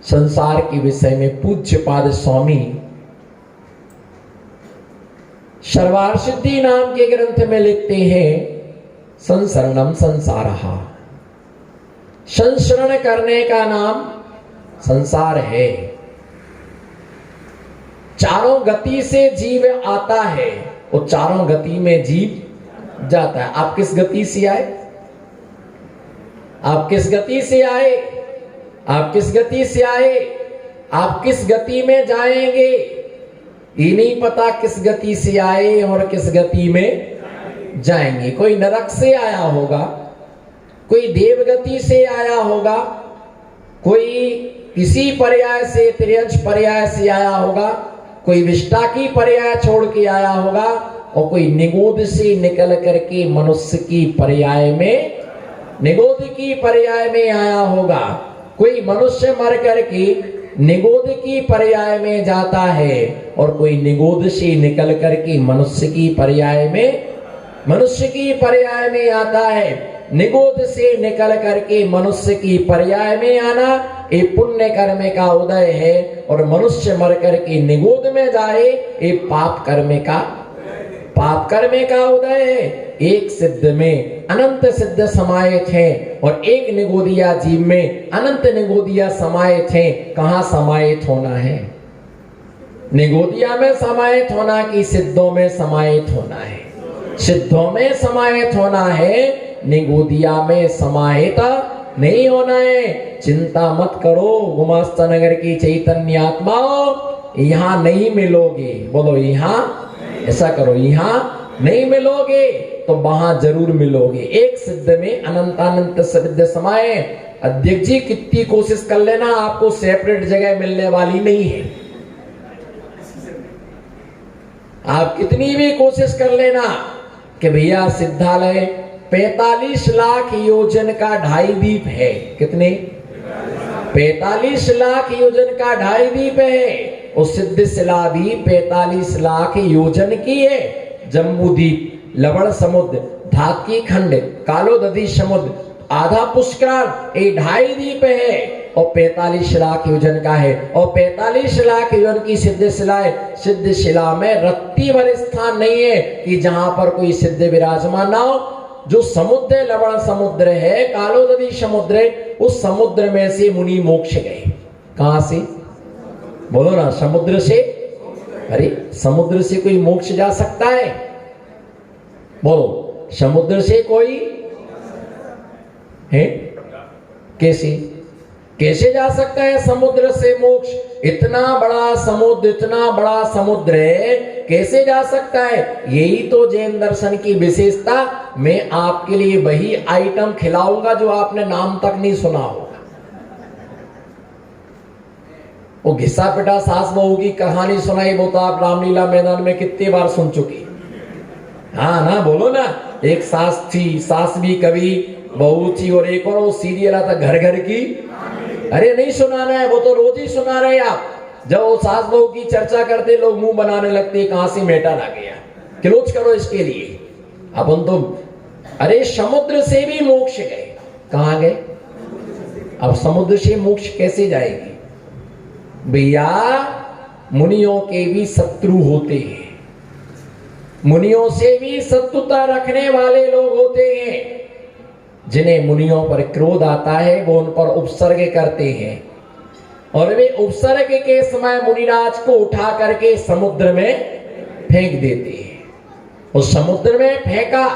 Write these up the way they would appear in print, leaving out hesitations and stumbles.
संसार के विषय में पूज्यपाद स्वामी सर्वार्थ सिद्धि नाम के ग्रंथ में लिखते हैं, संसरणम संसारहा, संसरण करने का नाम संसार है। चारों गति से जीव आता है और चारों गति में जीव जाता है। आप किस गति से आए? आप किस गति से आए? आप किस गति से आए? आप किस गति में जाएंगे? ये नहीं पता किस गति से आए और किस गति में जाएंगे। कोई नरक से आया होगा, कोई देवगति से आया होगा, कोई किसी पर्याय से त्रियंश पर्याय से आया होगा, कोई विष्टा की पर्याय छोड़ के आया होगा और कोई निगोद से निकल करके मनुष्य की पर्याय में, निगोद की पर्याय में आया होगा। कोई मनुष्य मर करके निगोद की पर्याय में जाता है और कोई निगोद से निकल करके मनुष्य की पर्याय में, मनुष्य की पर्याय में आता है। निगोद से निकल करके मनुष्य की पर्याय में आना ये पुण्य कर्म का उदय है, और मनुष्य मर करके निगोद में जाए ये पाप कर्म का उदय है। एक सिद्ध में अनंत सिद्ध समाहित हैं और एक निगोदिया जीव में अनंत निगोदिया समाहित हैं। कहाँ समाहित होना है? निगोदिया में समाहित होना कि सिद्धों में समाहित होना है? सिद्धों में समाहित होना है, निगोदिया में समाहित नहीं होना है। चिंता मत करो गुमास्ता नगर की चैतन्य आत्माओं, यहाँ नहीं मिलोगे। बोलो यहाँ, ऐसा करो, यहाँ नहीं मिलोगे तो वहां जरूर मिलोगे। एक सिद्ध में अनंतानंत सिद्ध समाये। अध्यक्ष जी कितनी कोशिश कर लेना, आपको सेपरेट जगह मिलने वाली नहीं है। आप कितनी भी कोशिश कर लेना कि भैया सिद्धालय 45 लाख योजन का 2.5 द्वीप है। कितने? 45 लाख योजन का 2.5 द्वीप है। उस सिद्ध शिला भी 45 लाख योजन की है। जम्बू द्वीप, लवण समुद्र, धातकी खंड, कालोदधी समुद्र, आधा पुष्कर, ये 2.5 द्वीप है और 45 लाख योजन का है। और 45 लाख योजन की सिद्ध शिला है। सिद्ध शिला में रत्ती भर स्थान नहीं है कि जहां पर कोई सिद्ध विराजमान ना हो। जो समुद्र लवण समुद्र है, कालोदधी समुद्र है, उस समुद्र में से मुनि मोक्ष गए। कहां से? बोलो ना, समुद्र से। अरे समुद्र से कोई मोक्ष जा सकता है? बोलो, समुद्र से कोई है? कैसे कैसे जा सकता है समुद्र से मोक्ष? इतना बड़ा समुद्र, इतना बड़ा समुद्र है, कैसे जा सकता है? यही तो जैन दर्शन की विशेषता। मैं आपके लिए वही आइटम खिलाऊंगा जो आपने नाम तक नहीं सुना होगा। वो घिसा पिटा सास बहू की कहानी सुनाई, वो तो आप रामलीला मैदान में कितनी बार सुन चुकी। हाँ ना, बोलो ना। एक सास थी, सास भी कभी बहू थी, और एक और वो सीरियल आता घर घर की। अरे नहीं सुनाना है, वो तो रोज ही सुना रहे आप। जब वो सास बहू की चर्चा करते लोग मुंह बनाने लगते, कहां से मेटा ला गया, क्लोज करो इसके लिए। अपन तो अरे समुद्र से भी मोक्ष गए। कहां गए? अब समुद्र से मोक्ष कैसे जाएगी भैया? मुनियों के भी शत्रु होते हैं, मुनियों से भी शत्रुता रखने वाले लोग होते हैं। जिन्हें मुनियों पर क्रोध आता है वो उन पर उपसर्ग करते हैं, और वे उपसर्ग के समय मुनिराज को उठा करके समुद्र में फेंक देते हैं। उस समुद्र में फेंका,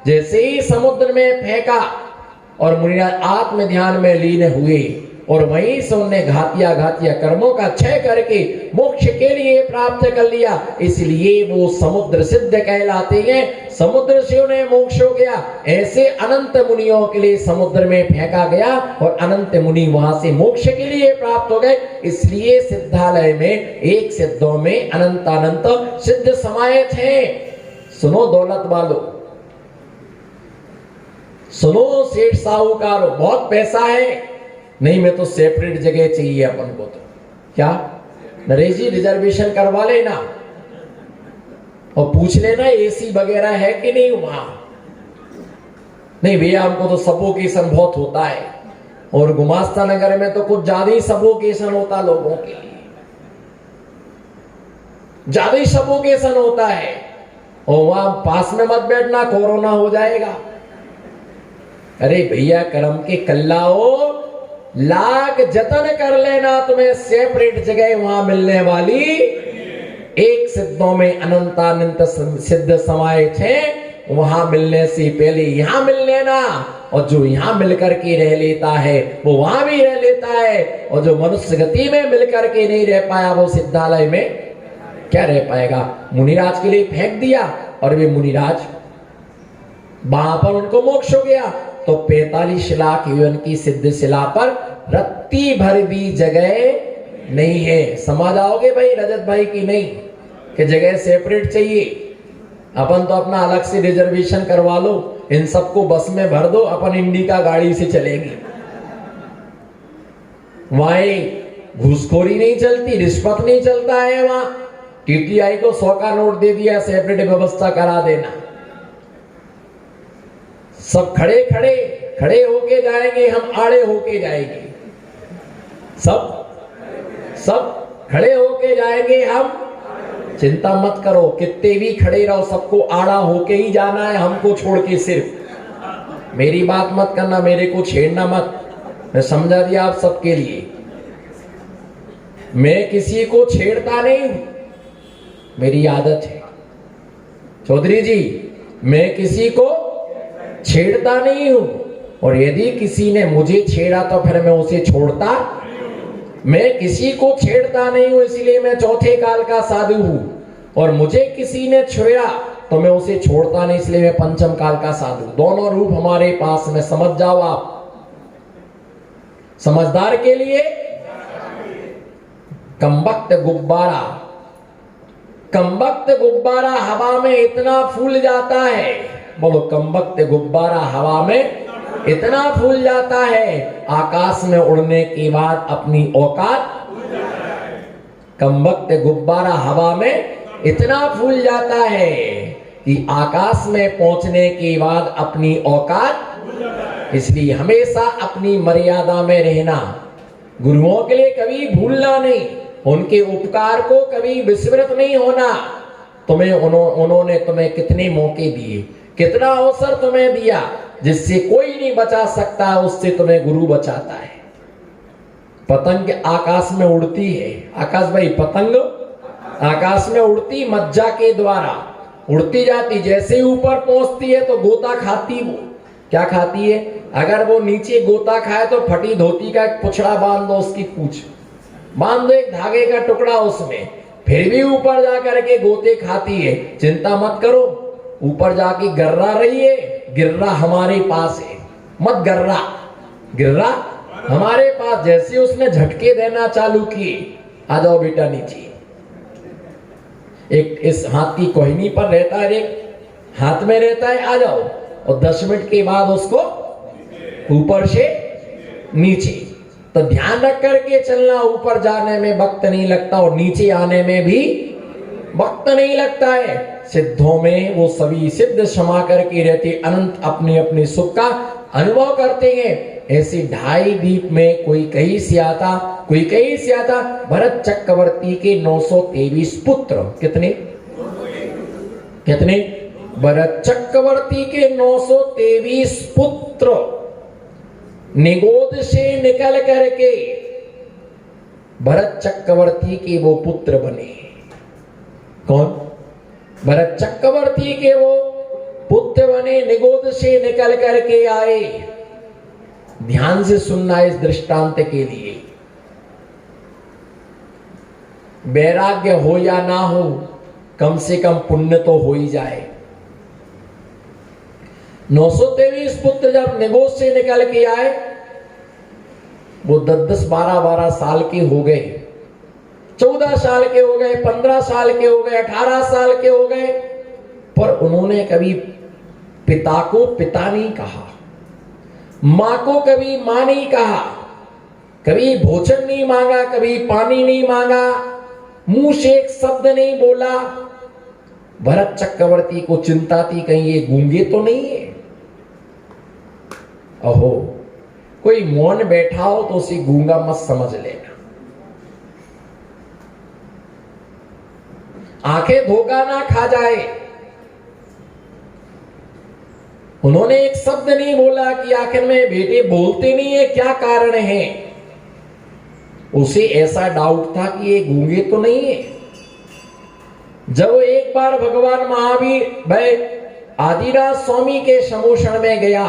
जैसे ही समुद्र में फेंका और मुनिराज आत्म ध्यान में लीन हुए, और वहीं से उन्हें घातिया घातिया कर्मों का क्षय करके मोक्ष के लिए प्राप्त कर लिया। इसलिए वो समुद्र सिद्ध कहलाते हैं। समुद्र से उन्हें मोक्ष हो गया। ऐसे अनंत मुनियों के लिए समुद्र में फेंका गया और अनंत मुनि वहां से मोक्ष के लिए प्राप्त हो गए। इसलिए सिद्धालय में एक सिद्धों में अनंत अनंत सिद्ध समाहित हैं। सुनो दौलत वालों, सुनो सेठ साहूकारों, बहुत पैसा है, नहीं मैं तो सेपरेट जगह चाहिए अपन को। तो क्या नरेश जी रिजर्वेशन करवा लेना और पूछ लेना एसी वगैरह है कि नहीं वहां। नहीं भैया हमको तो सफोकेशन बहुत होता है। और गुमास्ता नगर में तो कुछ ज्यादा ही सफोकेशन होता लोगों के लिए, ज्यादा ही सफोकेशन होता है। और वहां पास में मत बैठना, कोरोना हो जाएगा। अरे भैया कर्म के कल्लाओ, लाख जतन कर लेना, तुम्हें सेपरेट जगह वहां मिलने वाली एक सिद्धों में अनंतानंत सिद्ध समाये थे, वहां मिलने से पहले यहां मिल लेना। और जो यहां मिलकर के रह लेता है वो वहां भी रह लेता है, और जो मनुष्य गति में मिलकर के नहीं रह पाया वो सिद्धालय में क्या रह पाएगा। मुनिराज के लिए फेंक दिया और वे मुनिराज वहां पर उनको मोक्ष हो गया। तो 45 लाख युवन की सिद्ध शिला पर रत्ती भर भी जगह नहीं है। समझ आओगे भाई रजत भाई की नहीं कि जगह सेपरेट चाहिए। अपन तो अपना अलग से रिजर्वेशन करवा लो, इन सबको बस में भर दो, अपन इंडिका गाड़ी से चलेगी। वहां घूसखोरी नहीं चलती, रिश्वत नहीं चलता है। वहां टीटीआई को 100 का नोट दे दिया, सेपरेट व्यवस्था करा देना। सब खड़े खड़े खड़े होके जाएंगे, हम आड़े होके जाएंगे। सब खड़े होके जाएंगे हम। चिंता मत करो, कितने भी खड़े रहो, सबको आड़ा होके ही जाना है, हमको छोड़ के। सिर्फ मेरी बात मत करना, मेरे को छेड़ना मत। मैं समझा दिया आप सबके लिए, मैं किसी को छेड़ता नहीं, मेरी आदत है चौधरी जी, मैं किसी को छेड़ता नहीं हूं। और यदि किसी ने मुझे छेड़ा तो फिर मैं उसे छोड़ता, मैं किसी को छेड़ता नहीं हूं, इसलिए मैं चौथे काल का साधु हूं। और मुझे किसी ने छेड़ा तो मैं उसे छोड़ता नहीं, इसलिए मैं पंचम काल का साधु। दोनों रूप हमारे पास में, समझ जाओ आप। समझदार के लिए कमबख्त गुब्बारा, कमबख्त गुब्बारा हवा में इतना फूल जाता है, बोलो कमबख्त गुब्बारा हवा में इतना फूल जाता है, आकाश में उड़ने के बाद अपनी औकात। कमबख्त गुब्बारा हवा में इतना फूल जाता है कि आकाश में पहुंचने के बाद अपनी औकात। इसलिए हमेशा अपनी मर्यादा में रहना, गुरुओं के लिए कभी भूलना नहीं, उनके उपकार को कभी विस्मृत नहीं होना। तुम्हें उन्होंने तुम्हें कितने मौके दिए, कितना अवसर तुम्हें दिया, जिससे कोई नहीं बचा सकता, उससे तुम्हें गुरु बचाता है। पतंग आकाश में उड़ती है, आकाश भाई पतंग आकाश में उड़ती, मज्जा के द्वारा उड़ती जाती, जैसे ही ऊपर पहुंचती है तो गोता खाती। वो क्या खाती है? अगर वो नीचे गोता खाए तो फटी धोती का एक पुछड़ा बांध दो, उसकी पूछ बांध दो, एक धागे का टुकड़ा उसमें, फिर भी ऊपर जाकर के गोते खाती है। चिंता मत करो, ऊपर जाके गर्रा रही है, गिर्रा हमारे पास है, मत गर्रा, गिर्रा हमारे पास। जैसे उसने झटके देना चालू किए, आ जाओ बेटा नीचे। एक इस हाथ की कोहनी पर रहता है, एक हाथ में रहता है, आ जाओ। और 10 मिनट के बाद उसको ऊपर से नीचे। तो ध्यान रख करके चलना, ऊपर जाने में वक्त नहीं लगता और नीचे आने में भी वक्त नहीं लगता है। सिद्धों में वो सभी सिद्ध समा करके रहते, अनंत अपने अपने सुख का अनुभव करते हैं। ऐसे 2.5 दीप में कोई कहीं से आता, कोई कहीं से आता। भरत चक्रवर्ती के 923 पुत्र, कितने कितने? भरत चक्रवर्ती के 923 पुत्र निगोद से निकल करके भरत चक्रवर्ती के वो पुत्र बने। कौन? भरत चक्रवर्ती के वो पुत्र बने, निगोद से निकल करके आए। ध्यान से सुनना इस दृष्टांत के लिए। वैराग्य हो या ना हो, कम से कम पुण्य तो हो ही जाए। 923 पुत्र जब निगोद से निकल के आए, वो 10-10, 12-12 साल के हो गए, 14 साल के हो गए, 15 साल के हो गए, 18 साल के हो गए, पर उन्होंने कभी पिता को पिता नहीं कहा, मां को कभी मां नहीं कहा, कभी भोजन नहीं मांगा, कभी पानी नहीं मांगा, मुंह से एक शब्द नहीं बोला। भरत चक्रवर्ती को चिंता थी, कहीं ये गूंगे तो नहीं है। अहो, कोई मौन बैठा हो तो उसे गूंगा मत समझ लेना। आंखें धोखा ना खा जाए। उन्होंने एक शब्द नहीं बोला कि आखिर में बेटे बोलते नहीं है, क्या कारण है। उसे ऐसा डाउट था कि ये गूंगे तो नहीं है। जब एक बार भगवान महावीर वह आदिनाथ स्वामी के समोषण में गया,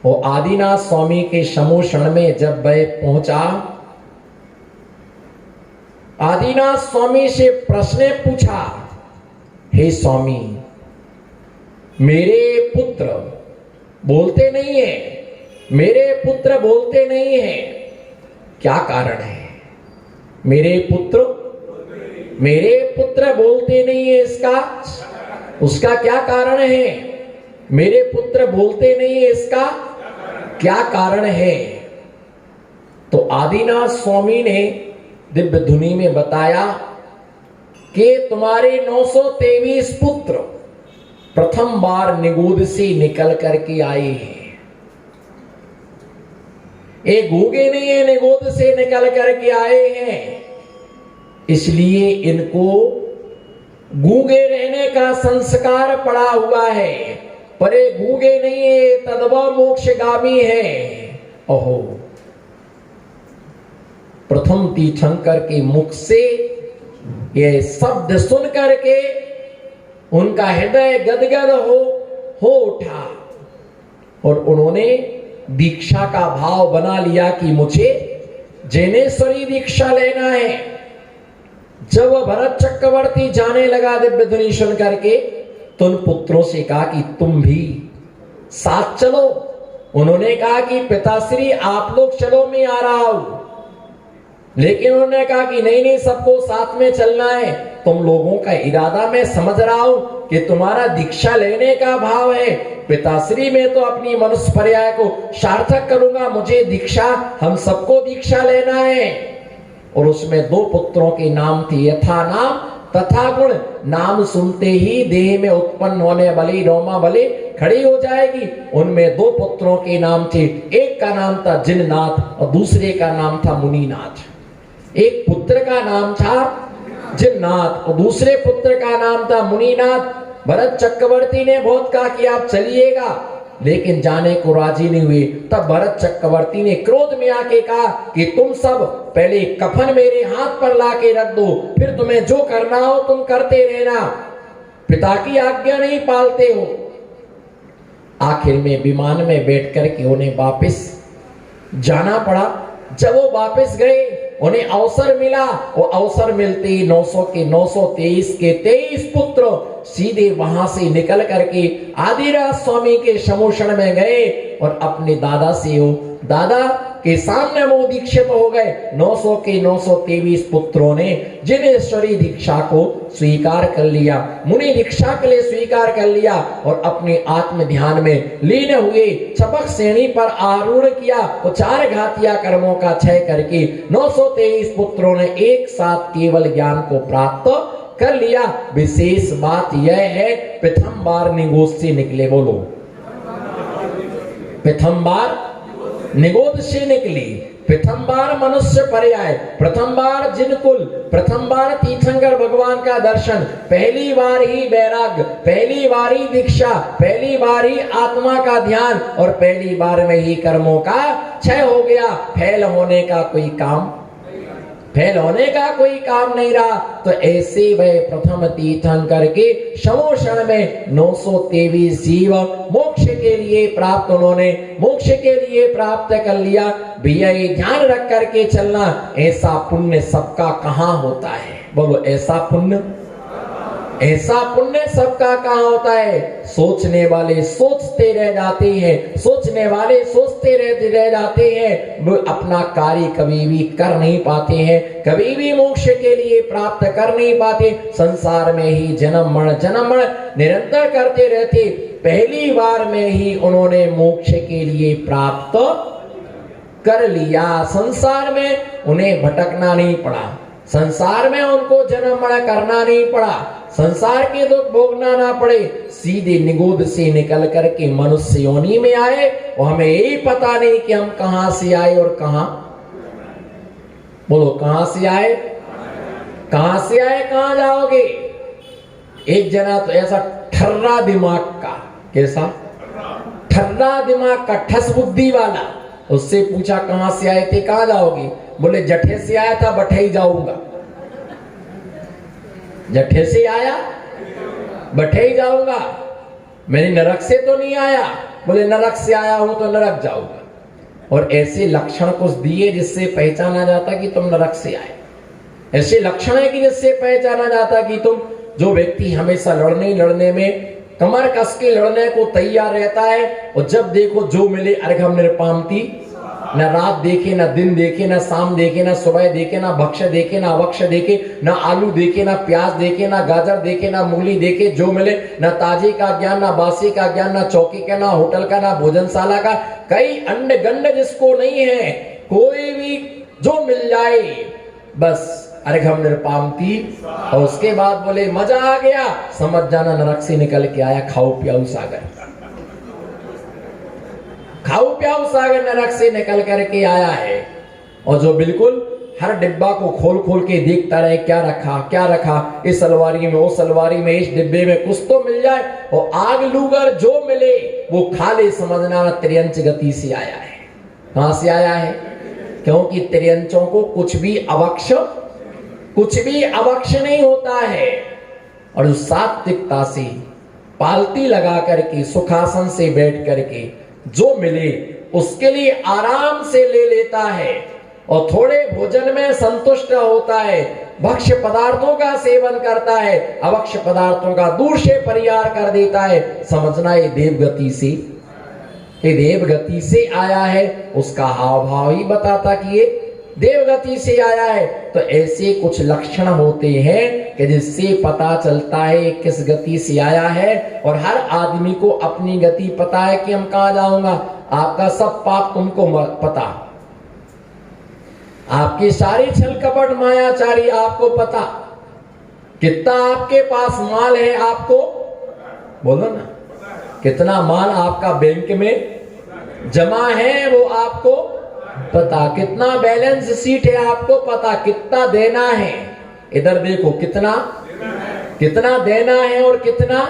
वो आदिनाथ स्वामी के समोषण में जब वह पहुंचा, आदिनाथ स्वामी से प्रश्न पूछा, हे स्वामी, मेरे पुत्र बोलते नहीं है, मेरे पुत्र बोलते नहीं है, क्या कारण है। मेरे पुत्र बोलते नहीं है, उसका क्या कारण है। मेरे पुत्र बोलते नहीं है, इसका क्या कारण है। तो आदिनाथ स्वामी ने दिव्य धुनी में बताया कि तुम्हारे 923 पुत्र प्रथम बार निगोद से निकल करके आए हैं। ये गूंगे नहीं है, निगोद से निकल करके आए हैं, इसलिए इनको गूंगे रहने का संस्कार पड़ा हुआ है, पर ये गूंगे नहीं है, तद्भव मोक्षगामी है। ओहो, प्रथम तीर्थंकर के मुख से ये शब्द सुन करके उनका हृदय गदगद हो उठा और उन्होंने दीक्षा का भाव बना लिया कि मुझे जैनेश्वरी दीक्षा लेना है। जब भरत चक्रवर्ती जाने लगा दिव्य ध्वनि सुन करके, तो उन पुत्रों से कहा कि तुम भी साथ चलो। उन्होंने कहा कि पिताश्री आप लोग चलो, मैं आ रहा हूं। लेकिन उन्होंने कहा कि नहीं नहीं, सबको साथ में चलना है। तुम लोगों का इरादा मैं समझ रहा हूं कि तुम्हारा दीक्षा लेने का भाव है। पिताश्री मैं तो अपनी मनुष्य पर्याय को सार्थक करूंगा, मुझे दीक्षा, हम सबको दीक्षा लेना है। और उसमें 2 पुत्रों के नाम थे, यथा नाम तथा गुण। नाम सुनते ही देह में उत्पन्न होने वाली रोमा बलि खड़ी हो जाएगी। उनमें 2 पुत्रों के नाम थे, एक का नाम था जिननाथ और दूसरे का नाम था मुनिनाथ। एक पुत्र का नाम था जिननाथ और दूसरे पुत्र का नाम था मुनिनाथ। भरत चक्रवर्ती ने बहुत कहा कि आप चलिएगा, लेकिन जाने को राजी नहीं हुए। तब भरत चक्रवर्ती ने क्रोध में आके कहा कि तुम सब पहले कफन मेरे हाथ पर लाके रख दो, फिर तुम्हें जो करना हो तुम करते रहना, पिता की आज्ञा नहीं पालते हो। आखिर में विमान में बैठ कर के उन्हें वापस जाना पड़ा। जब वो वापस गए, उन्हें अवसर मिला। वो अवसर मिलते ही 900 के 923 के 23 पुत्र सीधे वहां से निकल करके आदिनाथ स्वामी के समोषण में गए और अपने दादा से हो दादा के सामने वो दीक्षित हो गए। 900 के 923 पुत्रों ने जिनेश्वरी दीक्षा को स्वीकार कर लिया, मुनि दीक्षा के लिए स्वीकार कर लिया और अपने आत्म ध्यान में लीन हुए। चपक श्रेणी पर आरूढ़ किया और 4 घातिया कर्मों का क्षय करके 923 पुत्रों ने एक साथ केवल ज्ञान को प्राप्त कर लिया। विशेष बात यह है, प्रथम बार निगोद से निकले। बोलो, प्रथम बार निगोद से निकली, प्रथम बार मनुष्य पर्याय, प्रथम बार जिनकुल, प्रथम बार तीर्थंकर भगवान का दर्शन, पहली बार ही वैराग्य, पहली बार ही दीक्षा, पहली बार ही आत्मा का ध्यान और पहली बार में ही कर्मों का क्षय हो गया। फेल होने का कोई काम नहीं रहा। तो ऐसे वह प्रथम तीर्थंकर के समोषण में 923 जीव मोक्ष के लिए प्राप्त, उन्होंने मोक्ष के लिए प्राप्त कर लिया। भैया ये ध्यान रख करके चलना, ऐसा पुण्य सबका कहाँ होता है। बोलो, ऐसा पुण्य सबका कहाँ होता है। सोचने वाले सोचते रह जाते हैं, सोचने वाले सोचते रह जाते हैं, वो अपना कार्य कभी भी कर नहीं पाते हैं, कभी भी मोक्ष के लिए प्राप्त कर नहीं पाते। संसार में ही जन्म मरण निरंतर करते रहते। पहली बार में ही उन्होंने मोक्ष के लिए प्राप्त कर लिया। संसार में उन्हें भटकना नहीं पड़ा, संसार में उनको जन्म मरण करना नहीं पड़ा, संसार के दुख भोगना ना पड़े, सीधे निगोद से निकल करके मनुष्य योनि में आए और हमें यही पता नहीं कि हम कहां से आए और कहां, बोलो कहां से आए, कहां से आए कहां जाओगे। एक जना तो ऐसा ठर्रा दिमाग का, कैसा ठर्रा दिमाग का, ठस बुद्धि वाला, उससे पूछा कहां से आए थे, कहां जाओगे, बोले जठे से आया था, बठे ही जाऊंगा। जठे से आया, बठे ही जाऊंगा, मैंने नरक से तो नहीं आया, बोले नरक से आया हूं तो नरक जाऊंगा। और ऐसे लक्षण कुछ दिए जिससे पहचाना जाता कि तुम नरक से आए। ऐसे लक्षण है कि जिससे पहचाना जाता कि तुम, जो व्यक्ति हमेशा लड़ने में कमर कस के लड़ने को तैयार रहता है, और जब देखो जो मिले अर्घम निरपामती, न रात देखे, न दिन देखे, न शाम देखे, न सुबह देखे, न भक्ष देखे, न अवक्ष देखे, न आलू देखे, न प्याज देखे, न गाजर देखे, न मूली देखे, जो मिले, न ताजे का ज्ञान, न बासी का ज्ञान, न चौकी का, न होटल का, न भोजनशाला का, कई अंड गंड जिसको नहीं है, कोई भी जो मिल जाए बस अर्घम निरपामती। और उसके बाद बोले मजा आ गया, समझ जाना नरक से निकल के आया, खाओ पियाओ सागर, खाओ पियाओ सागर नरक से निकल करके आया है। और जो बिल्कुल हर डिब्बा को खोल खोल के देखता रहे, क्या रखा क्या रखा, इस अलमारी में, उस अलमारी में, इस डिब्बे में कुछ तो मिल जाए, और आग लूगर जो मिले वो खा ले, समझना त्रियंच गति से आया है। कहां से आया है, क्योंकि त्रियंचों को कुछ भी अवक्ष नहीं होता है। और उस सात्विकता से पालती लगा करके सुखासन से बैठ करके जो मिले उसके लिए आराम से ले लेता है, और थोड़े भोजन में संतुष्ट होता है, भक्ष्य पदार्थों का सेवन करता है, अभक्ष्य पदार्थों का दूर से परिहार कर देता है। समझना ये देवगति से आया है, उसका हाव भाव ही बताता कि ये देवगति से आया है। तो ऐसे कुछ लक्षण होते हैं कि जिससे पता चलता है किस गति से आया है। और हर आदमी को अपनी गति पता है कि हम कहां जाऊंगा। आपका सब पाप तुमको पता, आपकी सारी छल कपट मायाचारी आपको पता, कितना आपके पास माल है आपको, बोलो ना, कितना माल आपका बैंक में जमा है वो आपको पता, कितना बैलेंस शीट है आपको पता, कितना देना है, इधर देखो कितना देना है और कितना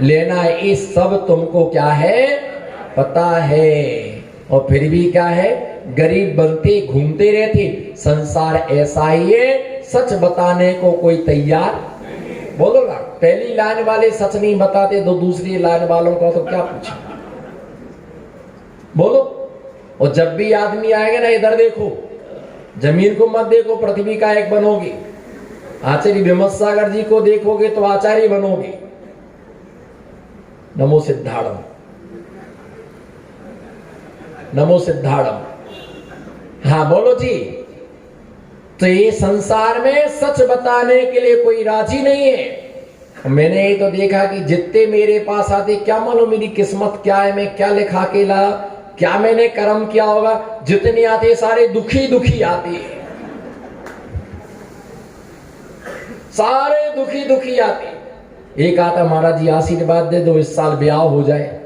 लेना है, ये सब तुमको क्या है पता है। और फिर भी क्या है, गरीब बनते घूमते रहते। संसार ऐसा ही है, सच बताने को कोई तैयार, बोलो ना, पहली लाइन वाले सच नहीं बताते तो दूसरी लाइन वालों का तो क्या पूछे, बोलो। और जब भी आदमी आएगा ना, इधर देखो, जमीन को मत देखो, पृथ्वी का एक बनोगे। आचार्य विमल सागर जी को देखोगे तो आचार्य बनोगे। नमो सिद्धाड़म, नमो सिद्धाड़म। हाँ बोलो जी। तो ये संसार में सच बताने के लिए कोई राजी नहीं है। मैंने ये तो देखा कि जितने मेरे पास आते, क्या मालूम मेरी किस्मत क्या है, मैं क्या लिखा के ला, क्या मैंने कर्म किया होगा, जितने आते सारे दुखी आते हैं, सारे दुखी आते। एक आता, महाराज जी आशीर्वाद दे दो इस साल ब्याह हो जाए।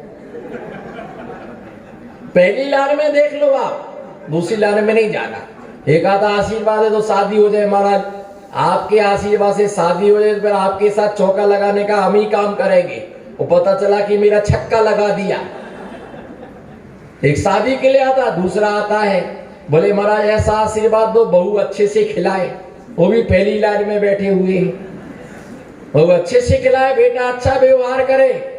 पहली लाइन में देख लो आप, दूसरी लाइन में नहीं जाना। एक आता आशीर्वाद दे दो शादी हो जाए, महाराज आपके आशीर्वाद से शादी हो जाए, तो फिर आपके साथ चौका लगाने का हम ही काम करेंगे। वो पता चला कि मेरा छक्का लगा दिया। एक शादी के लिए आता, दूसरा आता है बोले महाराज ऐसा आशीर्वाद दो बहू अच्छे से खिलाए, वो भी पहली लाइन में बैठे हुए हैं, बहू अच्छे से खिलाए, बेटा अच्छा व्यवहार करे।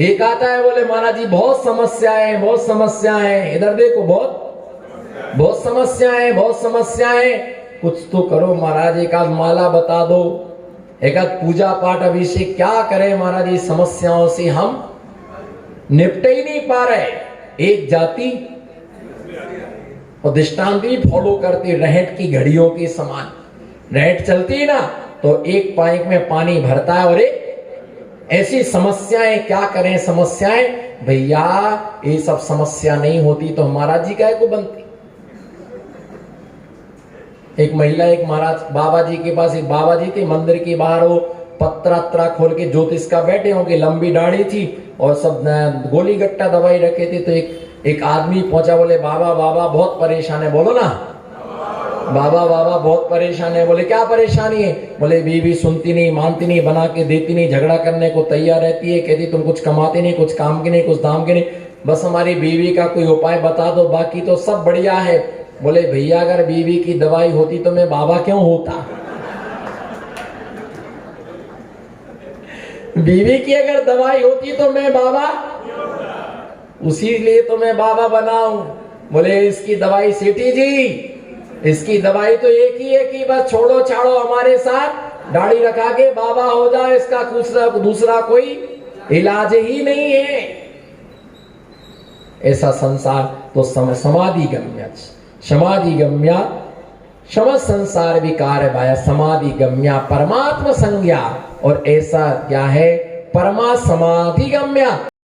एक आता है बोले महाराज जी बहुत समस्याएं, इधर देखो बहुत समस्याएं, कुछ तो करो महाराज, एक आध माला बता दो, एक आध पूजा पाठ अभिषेक, क्या करें महाराज, ये समस्याओं से हम निपट ही नहीं पा रहे। एक जाति और दृष्टांत भी फॉलो करते, रहट की घड़ियों के समान रहट चलती है ना, तो एक पाइप में पानी भरता है और एक ऐसी समस्याएं, क्या करें समस्याएं भैया, ये सब समस्या नहीं होती तो महाराज जी काहे को बनती। एक महिला एक महाराज बाबा जी के पास, एक बाबा जी थे मंदिर के बाहर, वो पत्रा खोल के ज्योतिष का बैठे होंगे, लंबी दाढ़ी थी और सब गोली गट्टा दवाई रखे थे। तो एक आदमी पहुंचा, बोले बाबा बाबा बहुत परेशान है। बोलो ना, बाबा बाबा बहुत परेशान है। बोले क्या परेशानी है? बोले बीवी सुनती नहीं, मानती नहीं, बना के देती नहीं, झगड़ा करने को तैयार रहती है, कहती तुम कुछ कमाते नहीं, कुछ काम के नहीं, कुछ दाम के नहीं, बस हमारी बीवी का कोई उपाय बता दो, बाकी तो सब बढ़िया है। बोले भैया अगर बीवी की दवाई होती तो मैं बाबा क्यों होता? बीवी की अगर दवाई होती तो मैं बाबा, उसी लिए तो मैं बाबा बनाऊं। बोले इसकी दवाई सेठी जी, इसकी दवाई तो एक ही है कि बस छोड़ो छाड़ो हमारे साथ दाढ़ी रखा के बाबा हो जाए, इसका दूसरा कोई इलाज ही नहीं है। ऐसा संसार तो समाधि गम्य, समाधि गम्या शम संसार विकार भाया समाधि गम्या परमात्मा संज्ञा। और ऐसा क्या है? परमा समाधि गम्या।